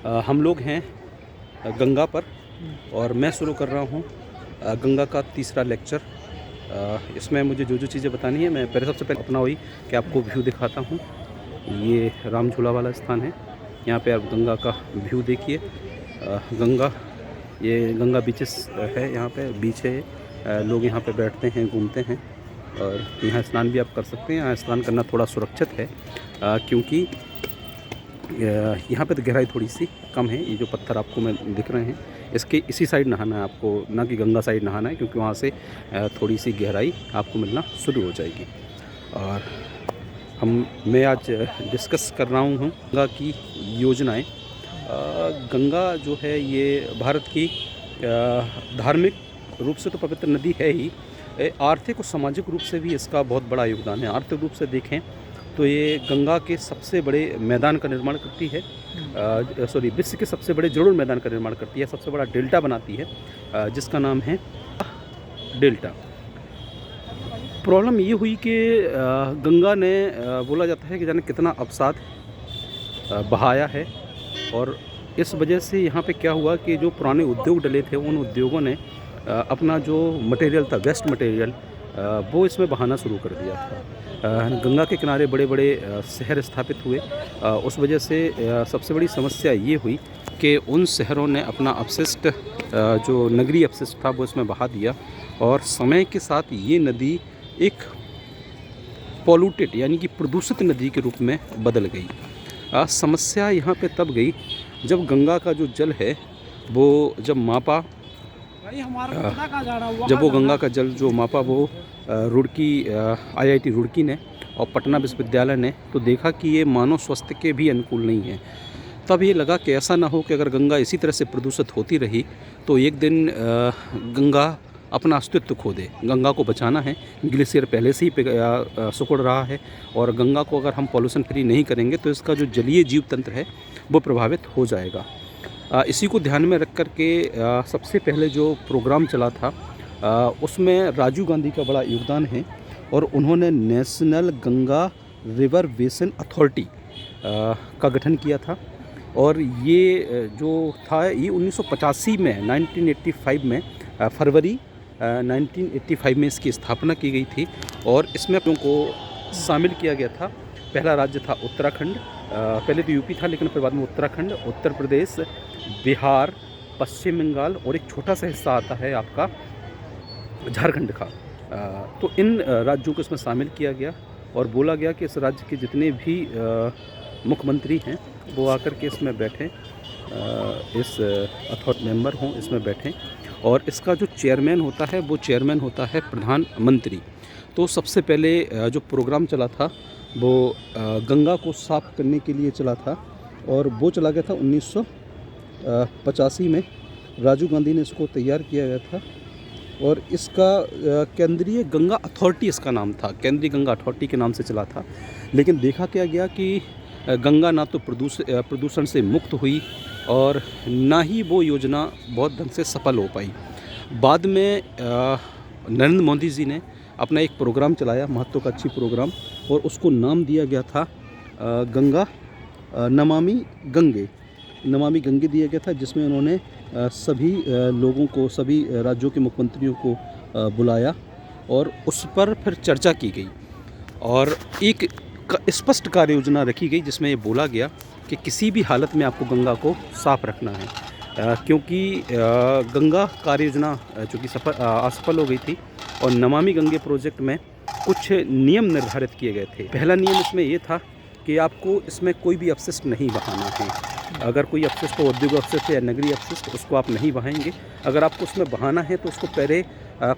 हम लोग हैं गंगा पर और मैं शुरू कर रहा हूँ गंगा का तीसरा लेक्चर। इसमें मुझे जो चीज़ें बतानी है, मैं सबसे पहले अपना वही कि आपको व्यू दिखाता हूँ। ये राम झूला वाला स्थान है, यहाँ पे आप गंगा का व्यू देखिए। गंगा, ये गंगा बीचेस है, यहाँ पे बीच है। लोग यहाँ पे बैठते हैं, घूमते हैं और यहाँ स्नान भी आप कर सकते हैं। यहाँ स्नान करना थोड़ा सुरक्षित है क्योंकि यहाँ पे तो गहराई थोड़ी सी कम है। ये जो पत्थर आपको मैं दिख रहे हैं, इसके इसी साइड नहाना है आपको, ना कि गंगा साइड नहाना है, क्योंकि वहाँ से थोड़ी सी गहराई आपको मिलना शुरू हो जाएगी। और मैं आज डिस्कस कर रहा हूँ गंगा की योजनाएं। गंगा जो है ये भारत की धार्मिक रूप से तो पवित्र नदी है ही, आर्थिक और सामाजिक रूप से भी इसका बहुत बड़ा योगदान है। आर्थिक रूप से देखें तो ये गंगा के सबसे बड़े मैदान का निर्माण करती है, विश्व के सबसे बड़े जरूर मैदान का निर्माण करती है, सबसे बड़ा डेल्टा बनाती है जिसका नाम है डेल्टा। प्रॉब्लम ये हुई कि गंगा ने बोला जाता है कि जाने कितना अवसाद बहाया है, और इस वजह से यहाँ पे क्या हुआ कि जो पुराने उद्योग डले थे उन उद्योगों ने अपना जो मटेरियल था, वेस्ट मटेरियल, वो इसमें बहाना शुरू कर दिया था। गंगा के किनारे बड़े बड़े शहर स्थापित हुए। उस वजह से सबसे बड़ी समस्या ये हुई कि उन शहरों ने अपना अपशिष्ट, जो नगरीय अपशिष्ट था, वो इसमें बहा दिया, और समय के साथ ये नदी एक पॉल्यूटेड यानी कि प्रदूषित नदी के रूप में बदल गई। समस्या यहाँ पे तब गई जब गंगा का जो जल है वो जब मापा, जब वो गंगा का जल जो मापा वो रुड़की, IIT रुड़की ने और पटना विश्वविद्यालय ने, तो देखा कि ये मानव स्वास्थ्य के भी अनुकूल नहीं है। तब ये लगा कि ऐसा ना हो कि अगर गंगा इसी तरह से प्रदूषित होती रही तो एक दिन गंगा अपना अस्तित्व खो दे। गंगा को बचाना है, ग्लेशियर पहले से ही सिकुड़ रहा है, और गंगा को अगर हम पॉल्यूशन फ्री नहीं करेंगे तो इसका जो जलीय जीव तंत्र है वो प्रभावित हो जाएगा। इसी को ध्यान में रख कर के सबसे पहले जो प्रोग्राम चला था उसमें राजीव गांधी का बड़ा योगदान है, और उन्होंने national Ganga river basin authority का गठन किया था। और ये जो था ये 1985 में 1985 में फरवरी 1985 में इसकी स्थापना की गई थी, और इसमें लोगों को शामिल किया गया था। पहला राज्य था उत्तराखंड, पहले तो यूपी था लेकिन फिर बाद में उत्तराखंड, उत्तर प्रदेश, बिहार, पश्चिम बंगाल, और एक छोटा सा हिस्सा आता है आपका झारखंड का। तो इन राज्यों को इसमें शामिल किया गया और बोला गया कि इस राज्य के जितने भी मुख्यमंत्री हैं वो आकर के इसमें बैठें, इस अथॉरिटी मेंबर हों, इसमें बैठें। और इसका जो चेयरमैन होता है वो चेयरमैन होता है प्रधानमंत्री। तो सबसे पहले जो प्रोग्राम चला था वो गंगा को साफ़ करने के लिए चला था, और वो चला गया था 1985 में। राजीव गांधी ने इसको तैयार किया गया था, और इसका केंद्रीय गंगा अथॉरिटी इसका नाम था, केंद्रीय गंगा अथॉरिटी के नाम से चला था। लेकिन देखा क्या गया कि गंगा ना तो प्रदूषण से मुक्त हुई और ना ही वो योजना बहुत ढंग से सफल हो पाई। बाद में नरेंद्र मोदी जी ने अपना एक प्रोग्राम चलाया, महत्वाकांक्षी प्रोग्राम, और उसको नाम दिया गया था गंगा नमामि गंगे दिया गया था, जिसमें उन्होंने सभी लोगों को, सभी राज्यों के मुख्यमंत्रियों को बुलाया और उस पर फिर चर्चा की गई, और एक स्पष्ट कार्य योजना रखी गई जिसमें ये बोला गया कि किसी भी हालत में आपको गंगा को साफ रखना है, क्योंकि गंगा कार्य योजना चूँकि असफल हो गई थी, और नमामि गंगे प्रोजेक्ट में कुछ नियम निर्धारित किए गए थे। पहला नियम इसमें ये था कि आपको इसमें कोई भी अपशिष्ट नहीं बहाना है। अगर कोई अपशिष्ट हो, औद्योगिक अपशिष्ट या नगरीय अपशिष्ट, उसको आप नहीं बहाएंगे। अगर आपको उसमें बहाना है तो उसको पहले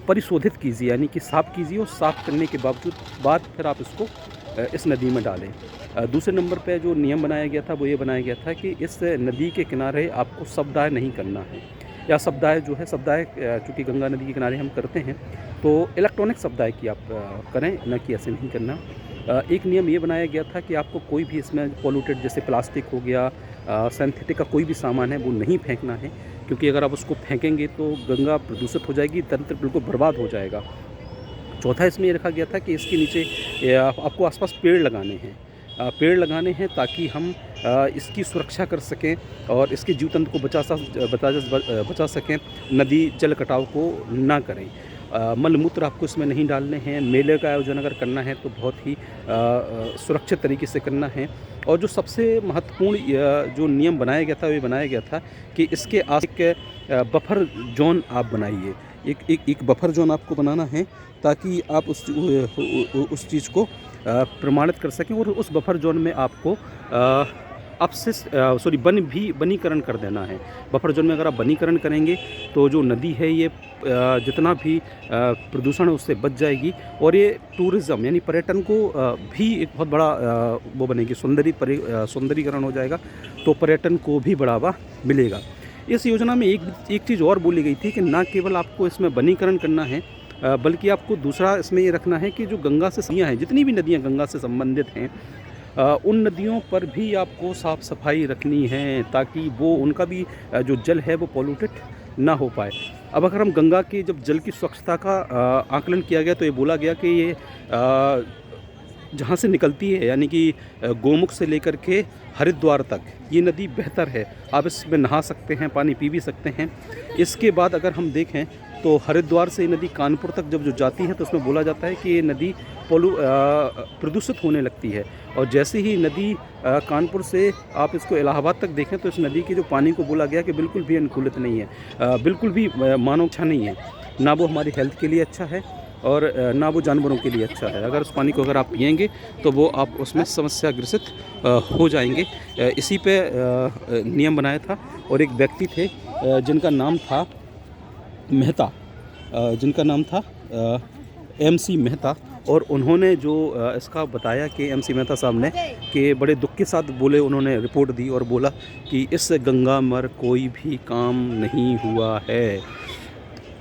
परिशोधित कीजिए, यानी कि साफ़ कीजिए, और साफ़ करने के बाद फिर आप इसको इस नदी में डालें। दूसरे नंबर पे जो नियम बनाया गया था वो ये बनाया गया था कि इस नदी के किनारे आपको शवदाह नहीं करना है, या शवदाह जो है, शवदाह चूँकि गंगा नदी के किनारे हम करते हैं तो इलेक्ट्रॉनिक शवदाह की आप करें, न कि ऐसे नहीं करना। एक नियम ये बनाया गया था कि आपको कोई भी इसमें पॉल्यूटेड, जैसे प्लास्टिक हो गया, सिंथेटिक का कोई भी सामान है, वो नहीं फेंकना है, क्योंकि अगर आप उसको फेंकेंगे तो गंगा प्रदूषित हो जाएगी, तंत्र बिल्कुल बर्बाद हो जाएगा। चौथा इसमें ये रखा गया था कि इसके नीचे आपको आसपास पेड़ लगाने हैं, ताकि हम इसकी सुरक्षा कर सकें और इसके जीव तंत्र को बचा सकें, नदी जल कटाव को ना करें। मल मूत्र आपको इसमें नहीं डालने हैं। मेले का आयोजन अगर करना है तो बहुत ही सुरक्षित तरीके से करना है। और जो सबसे महत्वपूर्ण जो नियम बनाया गया था, वो बनाया गया था कि इसके आस एक बफर जोन आप बनाइए। एक बफर जोन आपको बनाना है ताकि आप उस चीज़ को प्रमाणित कर सकें। और उस बफर जोन में आपको वनीकरण कर देना है। बफर जोन में अगर आप वनीकरण करेंगे तो जो नदी है ये जितना भी प्रदूषण है उससे बच जाएगी। और ये टूरिज़्म यानी पर्यटन को भी एक बहुत बड़ा वो बनेगी, सौंदर्यीकरण हो जाएगा, तो पर्यटन को भी बढ़ावा मिलेगा। इस योजना में एक चीज़ और बोली गई थी कि ना केवल आपको इसमें वनीकरण करना है, बल्कि आपको दूसरा इसमें ये रखना है कि जो गंगा से नदियाँ हैं, जितनी भी नदियाँ गंगा से संबंधित हैं, उन नदियों पर भी आपको साफ़ सफाई रखनी है ताकि वो उनका भी जो जल है वो पॉल्यूटेड ना हो पाए। अब अगर हम गंगा के जब जल की स्वच्छता का आकलन किया गया तो ये बोला गया कि ये जहाँ से निकलती है यानी कि गोमुख से लेकर के हरिद्वार तक ये नदी बेहतर है। आप इसमें नहा सकते हैं, पानी पी भी सकते हैं। इसके बाद अगर हम देखें तो हरिद्वार से नदी कानपुर तक जब जो जाती है तो उसमें बोला जाता है कि ये नदी प्रदूषित होने लगती है। और जैसे ही नदी कानपुर से आप इसको इलाहाबाद तक देखें तो इस नदी के जो पानी को बोला गया कि बिल्कुल भी अनुकूलित नहीं है, बिल्कुल भी मानव अच्छा नहीं है, ना वो हमारी हेल्थ के लिए अच्छा है और ना वो जानवरों के लिए अच्छा है। अगर उस पानी को अगर आप पिएंगे तो वो आप उसमें समस्या ग्रसित हो जाएंगे। इसी पे नियम बनाया था। और एक व्यक्ति थे जिनका नाम था मेहता, MC मेहता, और उन्होंने जो इसका बताया कि MC मेहता साहब ने कि बड़े दुख के साथ बोले, उन्होंने रिपोर्ट दी और बोला कि इस गंगा पर कोई भी काम नहीं हुआ है।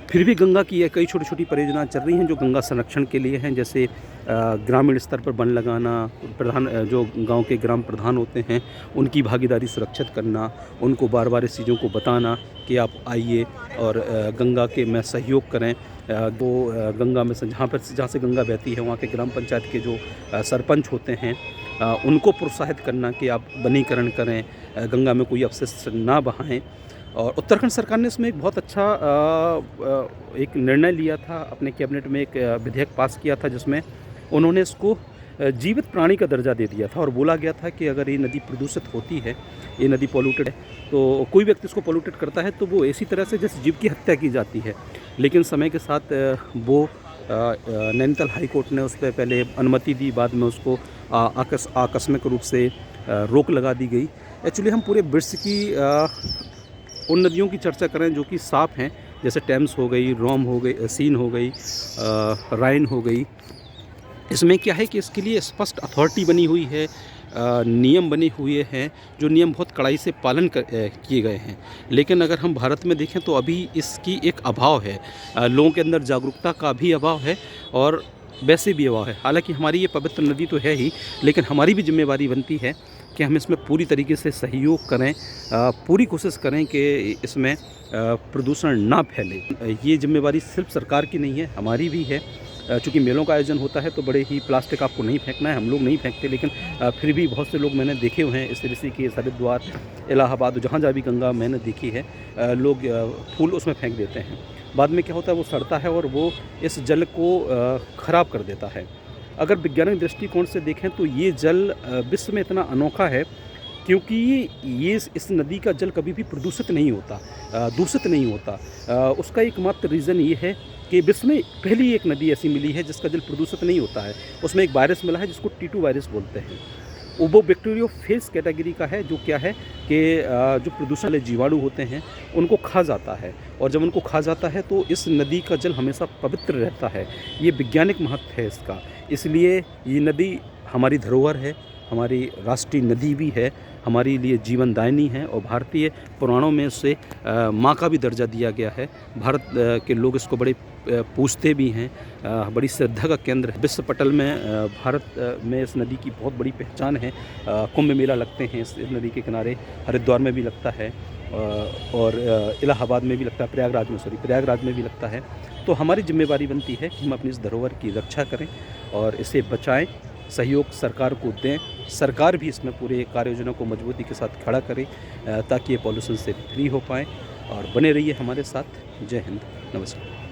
फिर भी गंगा की कई छोटी छोटी परियोजनाएं चल रही हैं जो गंगा संरक्षण के लिए हैं, जैसे ग्रामीण स्तर पर वन लगाना, जो गांव के ग्राम प्रधान होते हैं उनकी भागीदारी सुरक्षित करना, उनको बार बार इस चीज़ों को बताना कि आप आइए और गंगा के में सहयोग करें। वो गंगा में जहाँ से गंगा बहती है वहाँ के ग्राम पंचायत के जो सरपंच होते हैं उनको प्रोत्साहित करना कि आप वनीकरण करें, गंगा में कोई अपशिष्ट ना बहाएं। और उत्तराखंड सरकार ने इसमें एक बहुत अच्छा एक निर्णय लिया था, अपने कैबिनेट में एक विधेयक पास किया था जिसमें उन्होंने इसको जीवित प्राणी का दर्जा दे दिया था। और बोला गया था कि अगर ये नदी प्रदूषित होती है, ये नदी पॉल्यूटेड है, तो कोई व्यक्ति इसको पॉल्यूटेड करता है तो वो इसी तरह से जैसे जीव की हत्या की जाती है। लेकिन समय के साथ वो नैनीताल हाई कोर्ट ने उस पर पहले अनुमति दी, बाद में उसको आकस्मिक रूप से रोक लगा दी गई। एक्चुअली हम पूरे विश्व की उन नदियों की चर्चा करें जो कि साफ़ हैं, जैसे टेम्स हो गई, रोम हो गई, सीन हो गई, राइन हो गई। इसमें क्या है कि इसके लिए स्पष्ट अथॉरिटी बनी हुई है, नियम बने हुए हैं, जो नियम बहुत कड़ाई से पालन किए गए हैं। लेकिन अगर हम भारत में देखें तो अभी इसकी एक अभाव है, लोगों के अंदर जागरूकता का भी अभाव है और वैसे भी अभाव है। हालांकि हमारी ये पवित्र नदी तो है ही, लेकिन हमारी भी जिम्मेवारी बनती है कि हम इसमें पूरी तरीके से सहयोग करें, पूरी कोशिश करें कि इसमें प्रदूषण ना फैले। ये जिम्मेवारी सिर्फ सरकार की नहीं है, हमारी भी है। चूँकि मेलों का आयोजन होता है तो बड़े ही प्लास्टिक आपको नहीं फेंकना है, हम लोग नहीं फेंकते, लेकिन फिर भी बहुत से लोग मैंने देखे हुए हैं इस तरह से कि हरिद्वार, इलाहाबाद, जहाँ भी गंगा मैंने देखी है, लोग फूल उसमें फेंक देते हैं। बाद में क्या होता है, वो सड़ता है और वो इस जल को ख़राब कर देता है। अगर वैज्ञानिक दृष्टिकोण से देखें तो ये जल विश्व में इतना अनोखा है क्योंकि ये इस नदी का जल कभी भी प्रदूषित नहीं होता, दूषित नहीं होता। उसका एकमात्र रीज़न ये है कि विश्व में पहली एक नदी ऐसी मिली है जिसका जल प्रदूषित नहीं होता है। उसमें एक वायरस मिला है जिसको T2 वायरस बोलते हैं। वो बैक्टीरियोफेज कैटेगरी का है, जो क्या है कि जो प्रदूषण वाले जीवाणु होते हैं उनको खा जाता है, और जब उनको खा जाता है तो इस नदी का जल हमेशा पवित्र रहता है। ये वैज्ञानिक महत्व है इसका। इसलिए ये नदी हमारी धरोहर है, हमारी राष्ट्रीय नदी भी है, हमारे लिए जीवनदायिनी है। और भारतीय पुराणों में उसे माँ का भी दर्जा दिया गया है। भारत के लोग इसको बड़े पूजते भी हैं, बड़ी श्रद्धा का केंद्र है। विश्व पटल में भारत में इस नदी की बहुत बड़ी पहचान है। कुंभ मेला लगते हैं इस नदी के किनारे, हरिद्वार में भी लगता है और इलाहाबाद में भी लगता है, प्रयागराज में भी लगता है। तो हमारी जिम्मेवारी बनती है कि हम अपनी इस धरोहर की रक्षा करें और इसे बचाएं, सहयोग सरकार को दें, सरकार भी इसमें पूरे कार्य योजना को मजबूती के साथ खड़ा करे ताकि ये पॉल्यूशन से फ्री हो पाएँ और बने रहिए हमारे साथ। जय हिंद, नमस्कार।